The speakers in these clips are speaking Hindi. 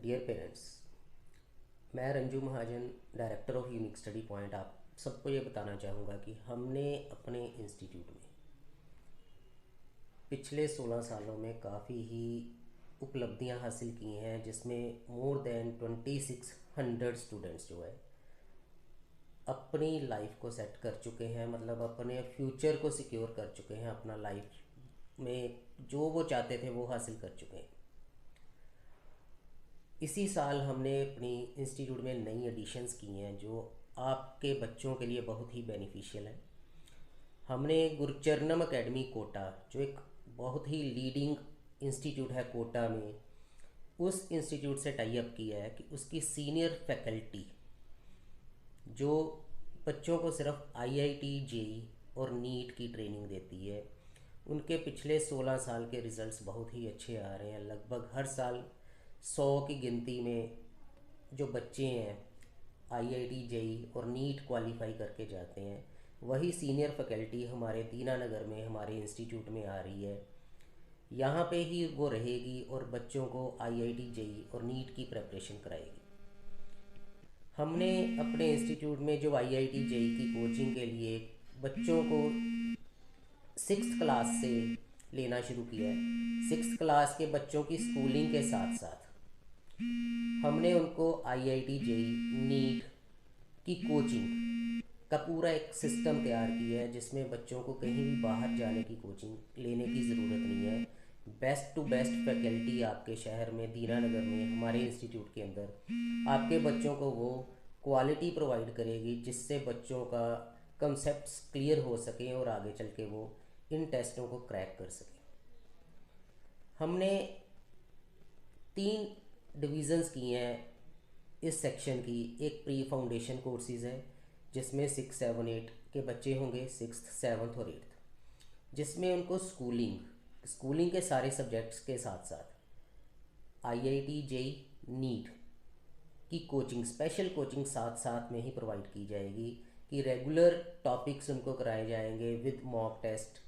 डियर पेरेंट्स, मैं Ranju Mahajan, director of unique study point, आप सबको ये बताना चाहूँगा कि हमने अपने इंस्टीट्यूट में पिछले 16 सालों में काफ़ी ही उपलब्धियां हासिल की हैं, जिसमें मोर देन 2600 स्टूडेंट्स जो है अपनी लाइफ को सेट कर चुके हैं। मतलब अपने फ्यूचर को सिक्योर कर चुके हैं, अपना लाइफ में जो वो चाहते थे वो हासिल कर चुके हैं। इसी साल हमने अपनी इंस्टीट्यूट में नई एडिशंस की हैं जो आपके बच्चों के लिए बहुत ही बेनिफिशियल है। हमने गुरचरणम एकेडमी कोटा, जो एक बहुत ही लीडिंग इंस्टीट्यूट है कोटा में, उस इंस्टीट्यूट से टाई अप किया है कि उसकी सीनियर फैकल्टी जो बच्चों को सिर्फ आईआईटी, जेई और नीट की ट्रेनिंग देती है, उनके पिछले 16 साल के रिज़ल्ट्स बहुत ही अच्छे आ रहे हैं। लगभग हर साल 100 की गिनती में जो बच्चे हैं आईआईटी, जेई और नीट क्वालिफाई करके जाते हैं, वही सीनियर फैकल्टी हमारे दीनानगर में हमारे इंस्टीट्यूट में आ रही है। यहाँ पे ही वो रहेगी और बच्चों को आईआईटी, जेई और नीट की प्रिपरेशन कराएगी। हमने अपने इंस्टीट्यूट में जो आईआईटी, जेई की कोचिंग के लिए बच्चों को 6th क्लास से लेना शुरू किया है। 6th क्लास के बच्चों की स्कूलिंग के साथ साथ हमने उनको आईआईटी, जेई, नीट की कोचिंग का पूरा एक सिस्टम तैयार किया है, जिसमें बच्चों को कहीं भी बाहर जाने की कोचिंग लेने की ज़रूरत नहीं है। बेस्ट टू बेस्ट फैकल्टी आपके शहर में, दीनानगर में, हमारे इंस्टीट्यूट के अंदर आपके बच्चों को वो क्वालिटी प्रोवाइड करेगी, जिससे बच्चों का कंसेप्ट्स क्लियर हो सकें और आगे चल के वो इन टेस्टों को क्रैक कर सकें। हमने 3 डिवीज़न्स की हैं इस सेक्शन की। एक प्री फाउंडेशन कोर्सेज़ है जिसमें 6, 7, 8 के बच्चे होंगे, 6th, 7th और 8th, जिसमें उनको स्कूलिंग के सारे सब्जेक्ट्स के साथ साथ आईआईटी, जेई, नीट की कोचिंग, स्पेशल कोचिंग साथ साथ में ही प्रोवाइड की जाएगी कि रेगुलर टॉपिक्स उनको कराए जाएंगे विद मॉक टेस्ट,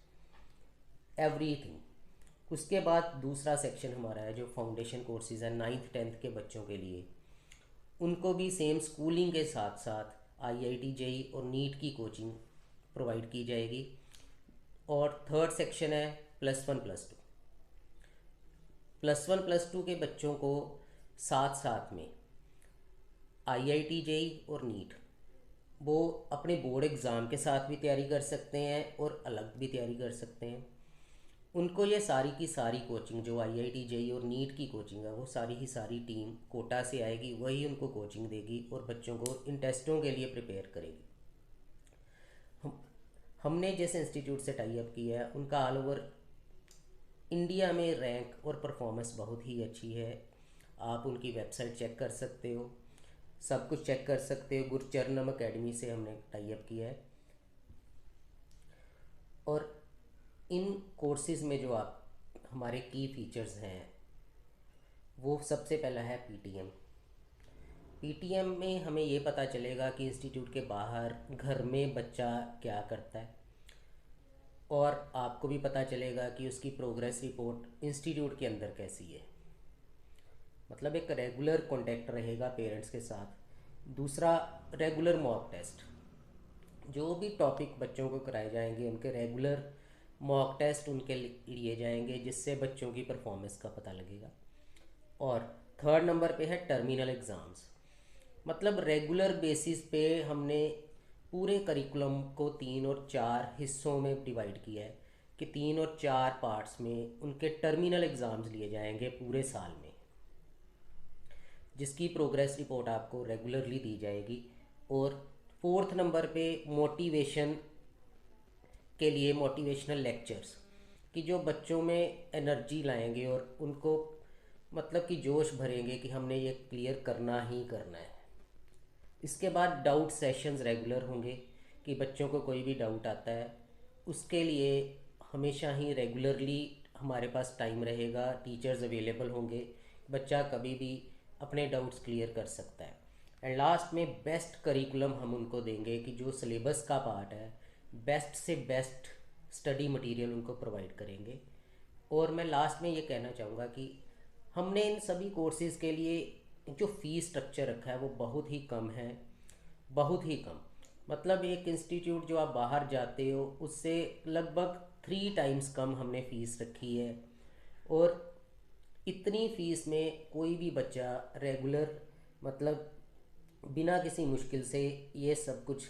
एवरीथिंग। उसके बाद दूसरा सेक्शन हमारा है जो फाउंडेशन कोर्सेज है 9th, 10th के बच्चों के लिए। उनको भी सेम स्कूलिंग के साथ साथ आईआईटी, जेई और नीट की कोचिंग प्रोवाइड की जाएगी। और थर्ड सेक्शन है +1, +2। +1, +2 के बच्चों को साथ साथ में आईआईटी, जेई और नीट वो अपने बोर्ड एग्ज़ाम के साथ भी तैयारी कर सकते हैं और अलग भी तैयारी कर सकते हैं। उनको ये सारी की सारी कोचिंग, जो आईआईटी, जेई और नीट की कोचिंग है, वो सारी ही सारी टीम कोटा से आएगी, वही उनको कोचिंग देगी और बच्चों को इन टेस्टों के लिए प्रिपेयर करेगी। हमने जिस इंस्टीट्यूट से टाई अप किया है उनका ऑल ओवर इंडिया में रैंक और परफॉर्मेंस बहुत ही अच्छी है। आप उनकी वेबसाइट चेक कर सकते हो, सब कुछ चेक कर सकते हो। गुरचरणम एकेडमी से हमने टाई अप किया है। और इन कोर्सेज़ में जो आप हमारे की फीचर्स हैं, वो सबसे पहला है पीटीएम। पीटीएम में हमें ये पता चलेगा कि इंस्टीट्यूट के बाहर घर में बच्चा क्या करता है, और आपको भी पता चलेगा कि उसकी प्रोग्रेस रिपोर्ट इंस्टीट्यूट के अंदर कैसी है। मतलब एक रेगुलर कांटेक्ट रहेगा पेरेंट्स के साथ। दूसरा, रेगुलर मॉक टेस्ट, जो भी टॉपिक बच्चों को कराए जाएंगे उनके रेगुलर मॉक टेस्ट उनके लिए जाएंगे, जिससे बच्चों की परफॉर्मेंस का पता लगेगा। और थर्ड नंबर पे है टर्मिनल एग्ज़ाम्स। मतलब रेगुलर बेसिस पे हमने पूरे करिकुलम को 3 और 4 हिस्सों में डिवाइड किया है कि 3 और 4 पार्ट्स में उनके टर्मिनल एग्ज़ाम्स लिए जाएंगे पूरे साल में, जिसकी प्रोग्रेस रिपोर्ट आपको रेगुलरली दी जाएगी। और फोर्थ नंबर पे मोटिवेशन के लिए मोटिवेशनल लेक्चर्स, कि जो बच्चों में एनर्जी लाएंगे और उनको मतलब कि जोश भरेंगे कि हमने ये क्लियर करना ही करना है। इसके बाद डाउट सेशंस रेगुलर होंगे कि बच्चों को कोई भी डाउट आता है उसके लिए हमेशा ही रेगुलरली हमारे पास टाइम रहेगा, टीचर्स अवेलेबल होंगे, बच्चा कभी भी अपने डाउट्स क्लियर कर सकता है। एंड लास्ट में बेस्ट करिकुलम हम उनको देंगे कि जो सिलेबस का पार्ट है, बेस्ट से बेस्ट स्टडी मटेरियल उनको प्रोवाइड करेंगे। और मैं लास्ट में ये कहना चाहूँगा कि हमने इन सभी कोर्सेज़ के लिए जो फ़ीस स्ट्रक्चर रखा है वो बहुत ही कम है, बहुत ही कम। मतलब एक इंस्टीट्यूट जो आप बाहर जाते हो उससे लगभग 3 टाइम्स कम हमने फ़ीस रखी है। और इतनी फ़ीस में कोई भी बच्चा रेगुलर, मतलब बिना किसी मुश्किल से ये सब कुछ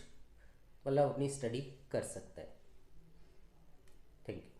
मतलब अपनी स्टडी कर सकता है। Thank you.